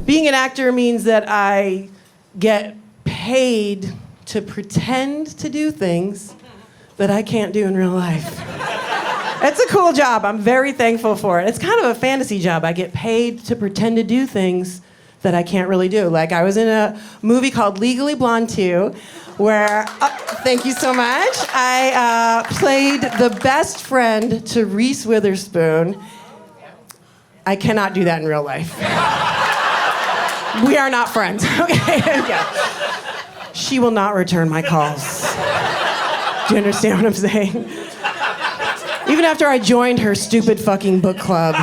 Being an actor means that I get paid to pretend to do things that I can't do in real life. It's a cool job. I'm very thankful for it. It's kind of a fantasy job. I get paid to pretend to do things that I can't really do. Like, I was in a movie called Legally Blonde 2, where, thank you so much, I played the best friend to Reese Witherspoon. I cannot do that in real life. We are not friends, okay? Yeah. She will not return my calls. Do you understand what I'm saying? Even after I joined her stupid fucking book club.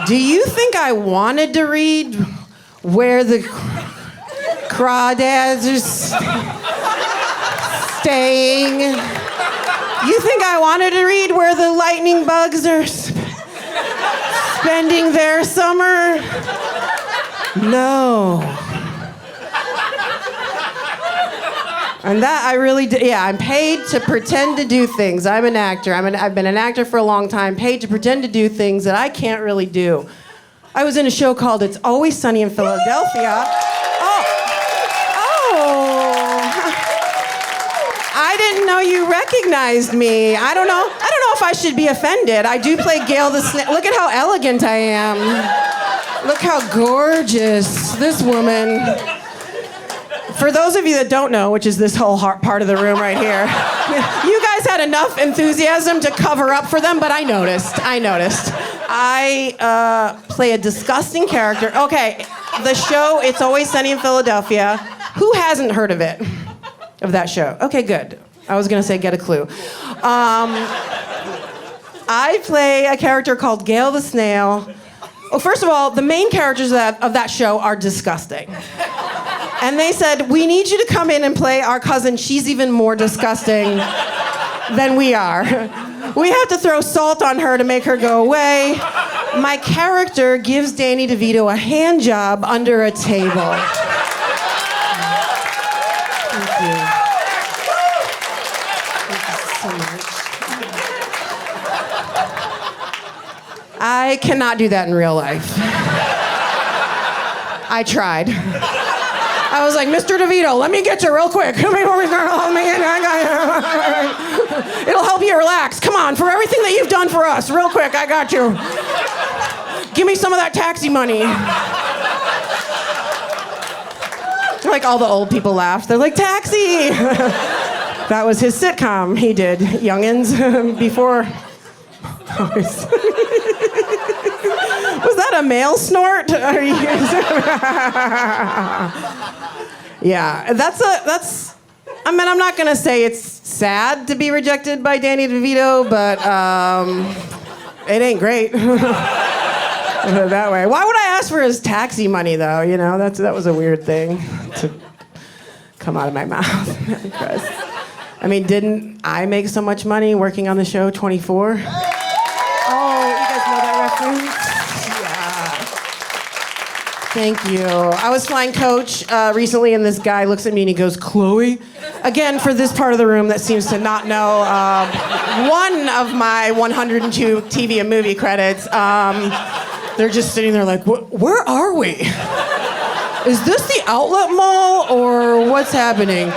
Do you think I wanted to read Where the Crawdads Are Staying? You think I wanted to read Where the Lightning Bugs Are Spending Their Summer? No. And that I really did. Yeah, I'm paid to pretend to do things. I'm an actor. I've been an actor for a long time, paid to pretend to do things that I can't really do. I was in a show called It's Always Sunny in Philadelphia. I didn't know you recognized me. I don't know if I should be offended. I do play Gail the Snail. Look at how elegant I am. Look how gorgeous this woman. For those of you that don't know, which is this whole part of the room right here, you guys had enough enthusiasm to cover up for them, but I noticed. I play a disgusting character. Okay, the show, It's Always Sunny in Philadelphia. Who hasn't heard of it? Of that show? Okay, good. I was gonna say get a clue. I play a character called Gail the Snail. Well, first of all, the main characters of that show are disgusting. And they said, we need you to come in and play our cousin. She's even more disgusting than we are. We have to throw salt on her to make her go away. My character gives Danny DeVito a hand job under a table. Thank you. Thank you so much. I cannot do that in real life. I tried. I was like, Mr. DeVito, let me get you real quick. Come here, it'll help you relax. Come on, for everything that you've done for us, real quick, I got you. Give me some of that taxi money. Like, all the old people laughed. They're like, taxi! That was his sitcom he did, Youngins, before. Was that a male snort? Yeah, that's. I mean, I'm not gonna say it's sad to be rejected by Danny DeVito, but it ain't great. That way. Why would I ask for his taxi money, though? You know, that was a weird thing to come out of my mouth. I mean, didn't I make so much money working on the show 24? Oh, you guys know that reference? Thank you. I was flying coach recently, and this guy looks at me and he goes, Chloe? Again, for this part of the room that seems to not know one of my 102 TV and movie credits, they're just sitting there like, where are we? Is this the outlet mall, or what's happening?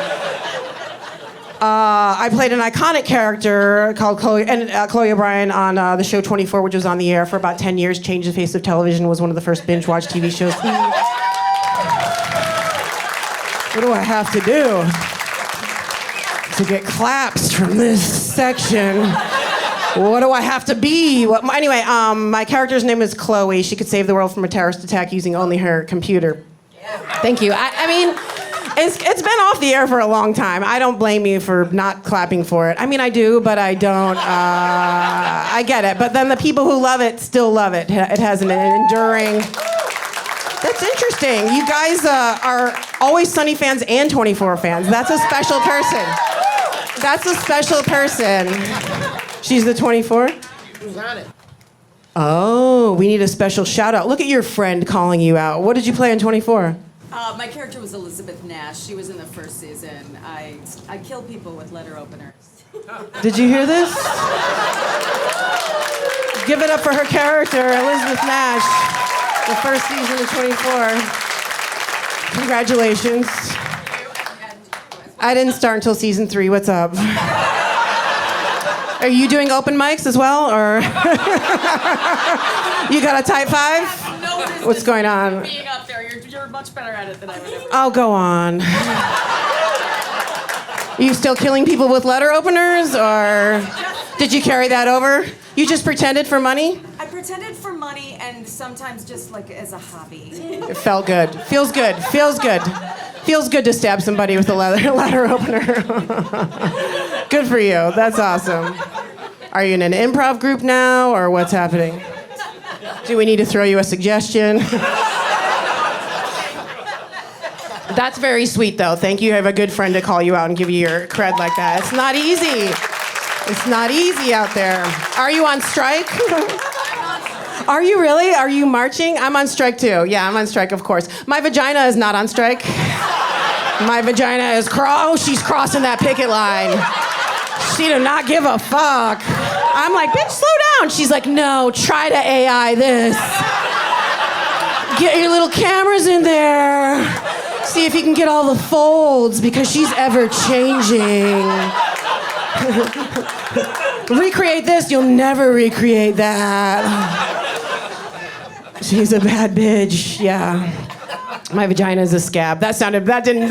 I played an iconic character called Chloe O'Brien on the show 24, which was on the air for about 10 years, changed the face of television, was one of the first binge-watch TV shows. What do I have to do to get claps from this section? What do I have to be? Anyway, my character's name is Chloe. She could save the world from a terrorist attack using only her computer. Thank you. I mean... It's been off the air for a long time. I don't blame you for not clapping for it. I mean, I do, but I don't. I get it. But then the people who love it still love it. It has an enduring... That's interesting. You guys are Always Sunny fans and 24 fans. That's a special person. That's a special person. She's the 24? Who's on it? Oh, we need a special shout out. Look at your friend calling you out. What did you play on 24? My character was Elizabeth Nash. She was in the first season. I kill people with letter openers. Did you hear this? Give it up for her character, Elizabeth Nash. The first season of 24. Congratulations. I didn't start until season 3. What's up? Are you doing open mics as well, or you got a type 5? No business. What's going on? Being up there, you're much better at it than I would ever. Oh, go on. Are you still killing people with letter openers, or did you carry that over? You just pretended for money? I pretended for money and sometimes just like as a hobby. It felt good. Feels good. Feels good. Feels good to stab somebody with a letter opener. Good for you. That's awesome. Are you in an improv group now, or what's happening? Do we need to throw you a suggestion? That's very sweet, though. Thank you. I have a good friend to call you out and give you your cred like that. It's not easy. It's not easy out there. Are you on strike? Are you really? Are you marching? I'm on strike, too. Yeah, I'm on strike, of course. My vagina is not on strike. My vagina is she's crossing that picket line. She do not give a fuck. I'm like, bitch, slow down. She's like, no, try to AI this. Get your little cameras in there. See if you can get all the folds, because she's ever changing. Recreate this, you'll never recreate that. She's a bad bitch, yeah. My vagina is a scab. That didn't.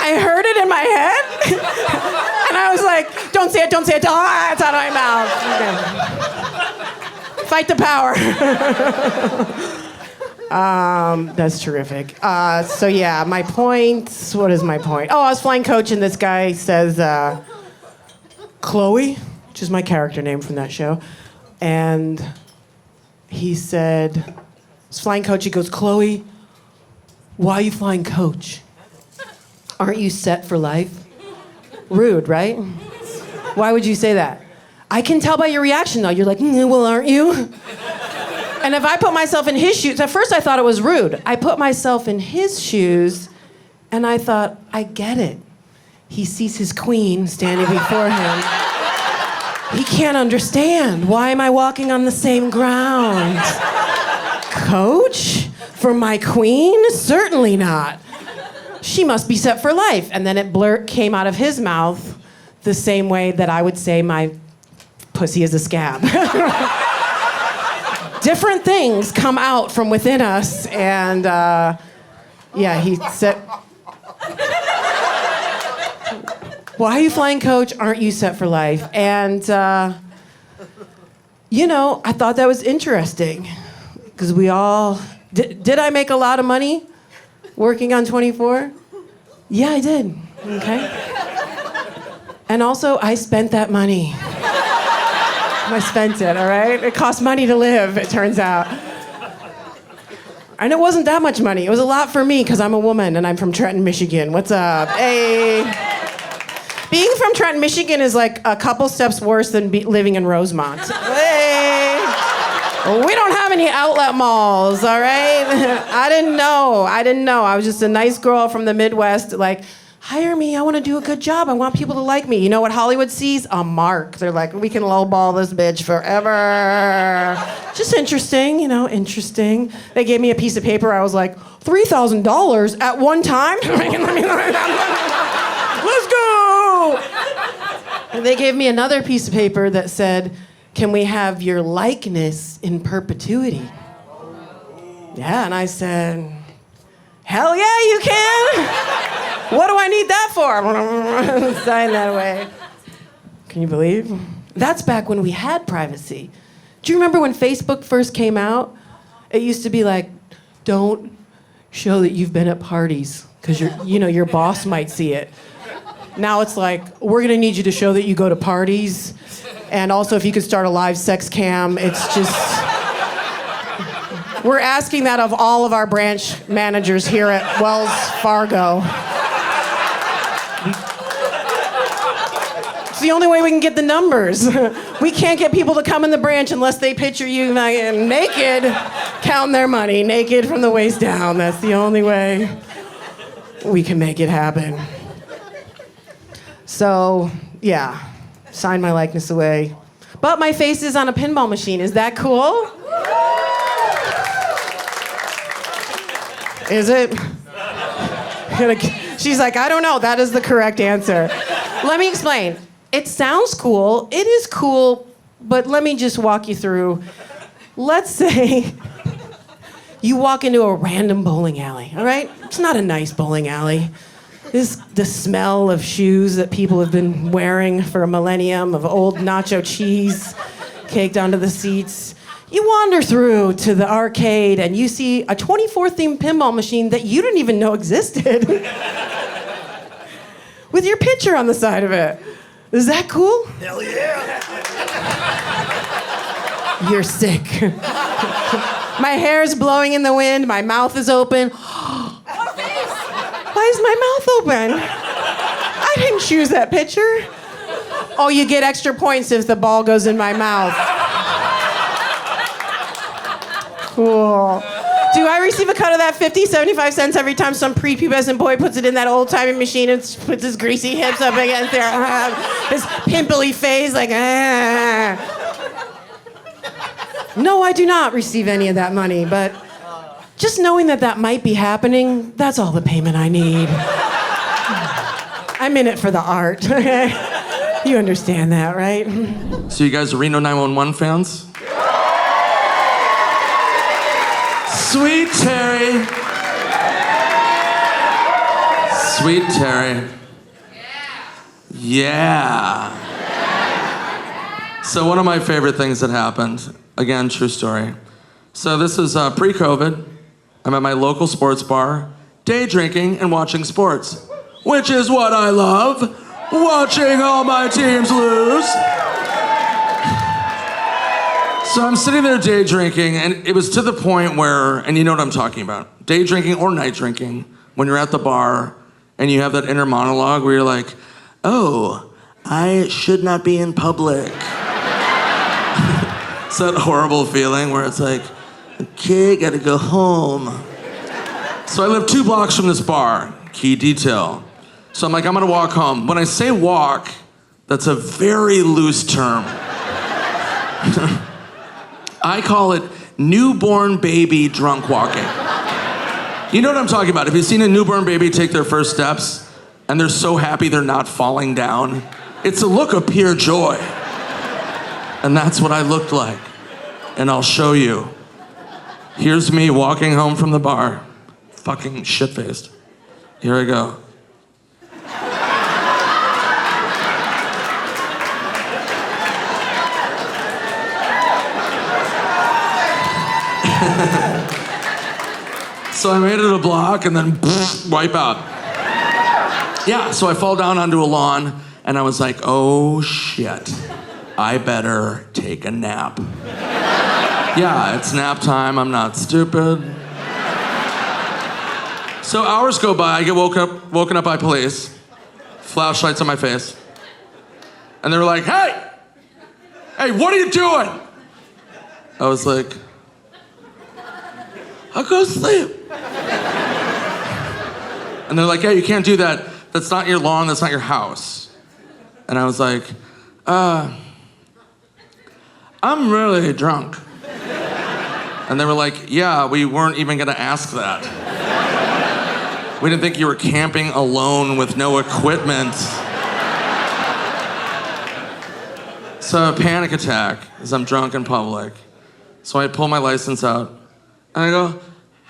I heard it in my head, and I was like, don't say it. Oh, it's out of my mouth. Okay. Fight the power. That's terrific. So yeah, my point, what is my point? Oh, I was flying coach, and this guy says, Chloe, which is my character name from that show, and he said, I was flying coach, he goes, Chloe, why are you flying coach? Aren't you set for life? Rude, right? Why would you say that? I can tell by your reaction, though. You're like, well, aren't you? And if I put myself in his shoes, at first I thought it was rude. I put myself in his shoes, and I thought, I get it. He sees his queen standing before him. He can't understand. Why am I walking on the same ground? Coach? For my queen? Certainly not. She must be set for life. And then it came out of his mouth the same way that I would say my pussy is a scab. Different things come out from within us, and yeah, he said, why are you flying coach? Aren't you set for life? And, you know, I thought that was interesting, because we all, did I make a lot of money working on 24? Yeah, I did, okay? And also, I spent that money. I spent it, all right? It costs money to live, it turns out. And it wasn't that much money. It was a lot for me, because I'm a woman and I'm from Trenton, Michigan. What's up? Hey. Being from Trenton, Michigan is like a couple steps worse than living in Rosemont. Hey. We don't have any outlet malls, all right? I didn't know. I was just a nice girl from the Midwest, like, hire me, I want to do a good job. I want people to like me. You know what Hollywood sees? A mark. They're like, we can lowball this bitch forever. Just interesting, you know, interesting. They gave me a piece of paper. I was like, $3,000 at one time? Let's go! And they gave me another piece of paper that said, can we have your likeness in perpetuity? Yeah, and I said, hell yeah, you can! What do I need that for? Sign that away. Can you believe? That's back when we had privacy. Do you remember when Facebook first came out? It used to be like, don't show that you've been at parties, because your boss might see it. Now it's like, we're gonna need you to show that you go to parties, and also if you could start a live sex cam. It's just, we're asking that of all of our branch managers here at Wells Fargo. It's the only way we can get the numbers. We can't get people to come in the branch unless they picture you naked, counting their money, naked from the waist down. That's the only way we can make it happen. So, yeah. sign my likeness away. But my face is on a pinball machine. Is that cool? Is it? She's like, I don't know. That is the correct answer. Let me explain. It sounds cool. It is cool, but let me just walk you through. Let's say you walk into a random bowling alley, all right? It's not a nice bowling alley. The smell of shoes that people have been wearing for a millennium, of old nacho cheese caked onto the seats. You wander through to the arcade and you see a 24 themed pinball machine that you didn't even know existed with your picture on the side of it. Is that cool? Hell yeah! You're sick. My hair's blowing in the wind, my mouth is open. Why is my mouth open? I didn't choose that picture. Oh, you get extra points if the ball goes in my mouth. Cool. Do I receive a cut of that 50, 75 cents every time some prepubescent boy puts it in that old-timey machine and puts his greasy hips up against there, his pimply face, like, No, I do not receive any of that money, but just knowing that that might be happening, that's all the payment I need. I'm in it for the art. You understand that, right? So you guys are Reno 911 fans? Sweet Terry. Sweet Terry. Yeah. So one of my favorite things that happened, again, true story. So this is pre-COVID. I'm at my local sports bar, day drinking and watching sports, which is what I love, watching all my teams lose. So I'm sitting there day drinking, and it was to the point where, and you know what I'm talking about, day drinking or night drinking, when you're at the bar and you have that inner monologue where you're like, oh, I should not be in public. It's that horrible feeling where it's like, okay, gotta go home. So I live 2 blocks from this bar, key detail. So I'm like, I'm gonna walk home. When I say walk, that's a very loose term. I call it newborn baby drunk walking. You know what I'm talking about. Have you seen a newborn baby take their first steps and they're so happy they're not falling down? It's a look of pure joy. And that's what I looked like. And I'll show you. Here's me walking home from the bar, fucking shit-faced. Here I go. So I made it a block and then wipe out. Yeah, so I fall down onto a lawn and I was like, oh shit, I better take a nap. Yeah, it's nap time, I'm not stupid. So hours go by, I get woken up by police, flashlights on my face, and they were like, hey, what are you doing? I was like, I'll go sleep. And they're like, yeah, you can't do that. That's not your lawn, that's not your house. And I was like, I'm really drunk. And they were like, yeah, we weren't even gonna ask that. We didn't think you were camping alone with no equipment. So a panic attack as I'm drunk in public. So I pull my license out and I go,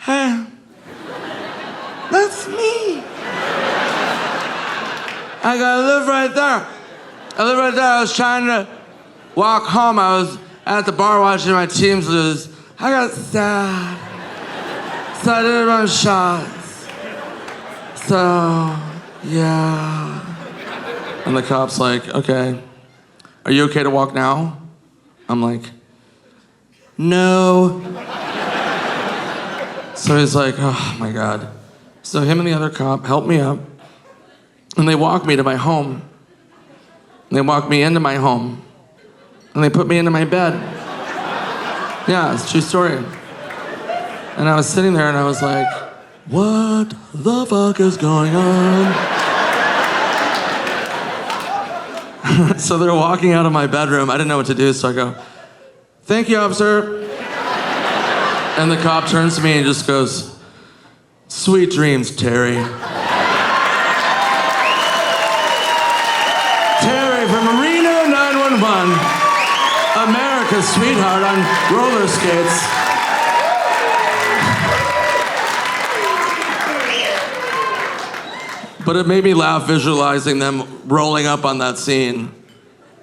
hey, that's me. I live right there. I live right there. I was trying to walk home. I was at the bar watching my teams lose. I got sad. So I did a bunch of shots. So, yeah. And the cop's like, okay, are you okay to walk now? I'm like, no. So he's like, oh my God. So him and the other cop help me up, and they walk me to my home. And they walk me into my home, and they put me into my bed. Yeah, it's a true story. And I was sitting there and I was like, what the fuck is going on? So they're walking out of my bedroom. I didn't know what to do, so I go, "Thank you, officer." And the cop turns to me and just goes, "Sweet dreams, Terry." Terry from Reno 911, America's sweetheart on roller skates. But it made me laugh visualizing them rolling up on that scene,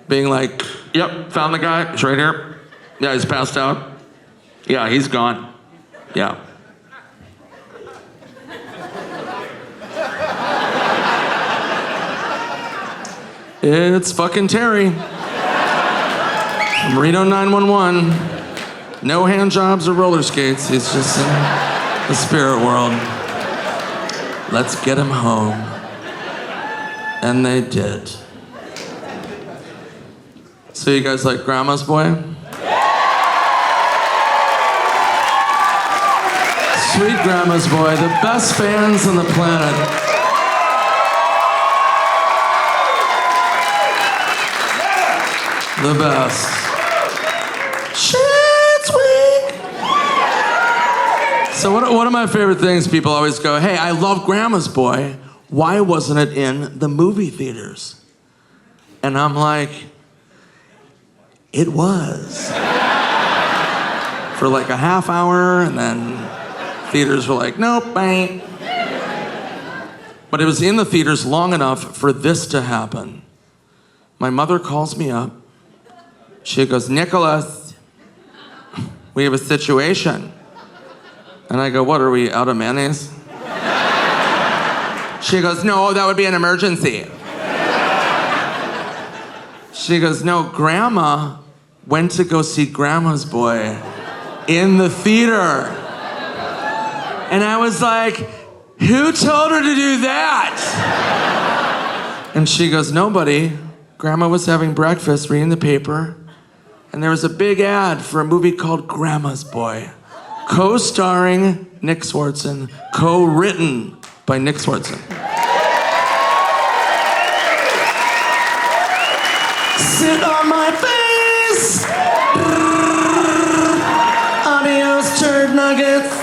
being like, "Yep, found the guy, he's right here. Yeah, he's passed out. Yeah, he's gone. Yeah." It's fucking Terry from Reno 911. No hand jobs or roller skates. He's just in the spirit world. Let's get him home. And they did. So you guys like Grandma's Boy? Sweet Grandma's Boy, the best fans on the planet. The best. Shit's weak. So one of my favorite things, people always go, "Hey, I love Grandma's Boy. Why wasn't it in the movie theaters?" And I'm like, it was. For like a half hour, and then theaters were like, "Nope, ain't." But it was in the theaters long enough for this to happen. My mother calls me up. She goes, "Nicholas, we have a situation." And I go, "What, are we out of mayonnaise?" She goes, "No, that would be an emergency." She goes, "No, Grandma went to go see Grandma's Boy in the theater." And I was like, "Who told her to do that?" And she goes, "Nobody. Grandma was having breakfast, reading the paper, and there was a big ad for a movie called Grandma's Boy, co-starring Nick Swardson, co-written by Nick Swardson." Sit on my face. Adios, turd nuggets.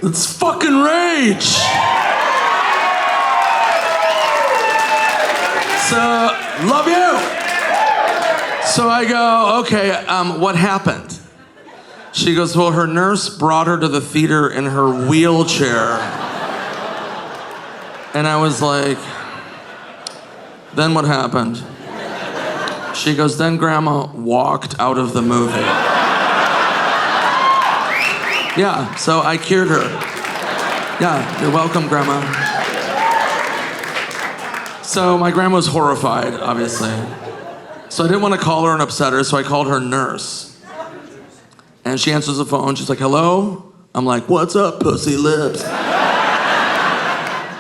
It's fucking rage. So, love you. So I go, "Okay, what happened?" She goes, "Well, her nurse brought her to the theater in her wheelchair." And I was like, "Then what happened?" She goes, "Then Grandma walked out of the movie." Yeah, so I cured her. Yeah, you're welcome, Grandma. So my grandma was horrified, obviously. So I didn't want to call her and upset her, so I called her nurse. And she answers the phone, she's like, "Hello?" I'm like, "What's up, pussy lips?"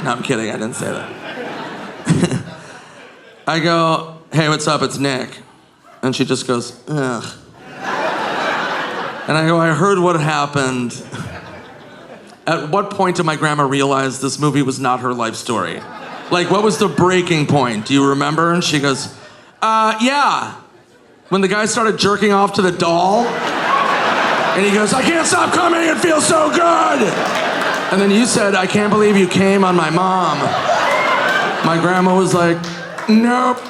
No, I'm kidding, I didn't say that. I go, "Hey, what's up, it's Nick." And she just goes, "Ugh." And I go, "I heard what happened." At what point did my grandma realize this movie was not her life story? Like, what was the breaking point? Do you remember? And she goes, "Yeah. When the guy started jerking off to the doll, and he goes, 'I can't stop coming, it feels so good.' And then you said, 'I can't believe you came on my mom.'" My grandma was like, "Nope.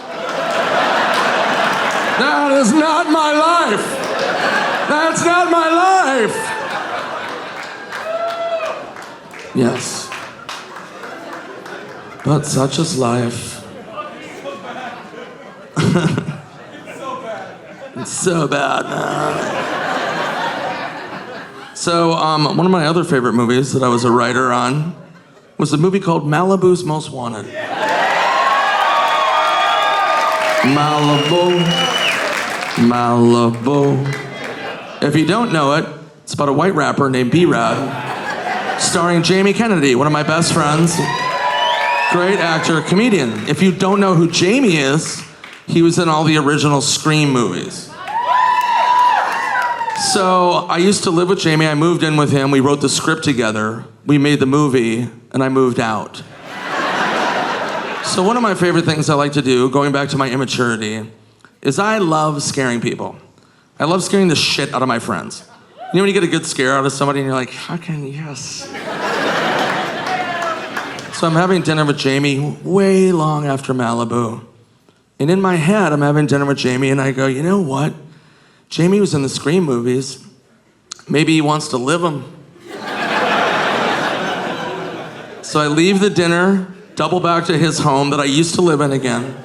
That is not my life. That's not my life." Yes. But such is life. It's so bad, man. So, one of my other favorite movies that I was a writer on was a movie called Malibu's Most Wanted. Malibu, Malibu. If you don't know it, it's about a white rapper named B-Rad, starring Jamie Kennedy, one of my best friends. Great actor, comedian. If you don't know who Jamie is, he was in all the original Scream movies. So I used to live with Jamie. I moved in with him. We wrote the script together. We made the movie, and I moved out. So one of my favorite things I like to do, going back to my immaturity, is I love scaring people. I love scaring the shit out of my friends. You know when you get a good scare out of somebody and you're like, fucking yes. So I'm having dinner with Jamie way long after Malibu. And in my head, I'm having dinner with Jamie and I go, you know what? Jamie was in the Scream movies. Maybe he wants to live them. So I leave the dinner, double back to his home that I used to live in again,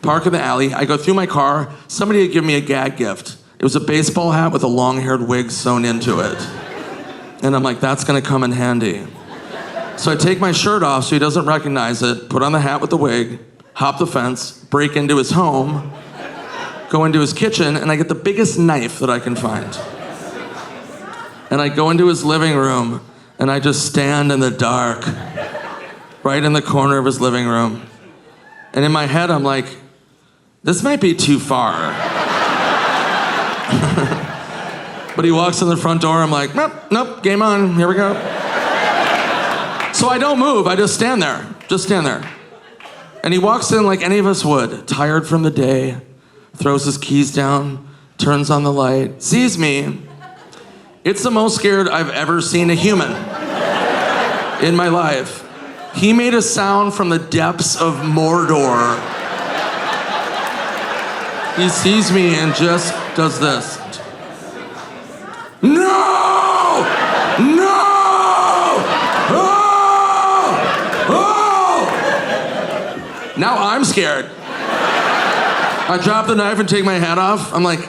park in the alley. I go through my car. Somebody had given me a gag gift. It was a baseball hat with a long-haired wig sewn into it. And I'm like, that's gonna come in handy. So I take my shirt off so he doesn't recognize it, put on the hat with the wig, hop the fence, break into his home, go into his kitchen, and I get the biggest knife that I can find. And I go into his living room, and I just stand in the dark, right in the corner of his living room. And in my head, I'm like, this might be too far. But he walks in the front door, I'm like, nope, game on, here we go. So I don't move, I just stand there. And he walks in like any of us would, tired from the day, throws his keys down, turns on the light, sees me. It's the most scared I've ever seen a human in my life. He made a sound from the depths of Mordor. He sees me and just does this. No! No! Now I'm scared. I drop the knife and take my hat off. I'm like,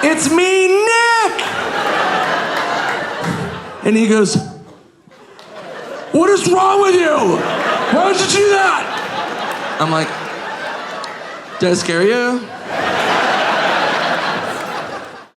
it's me, Nick! And he goes, what is wrong with you? Why would you do that? I'm like, did I scare you?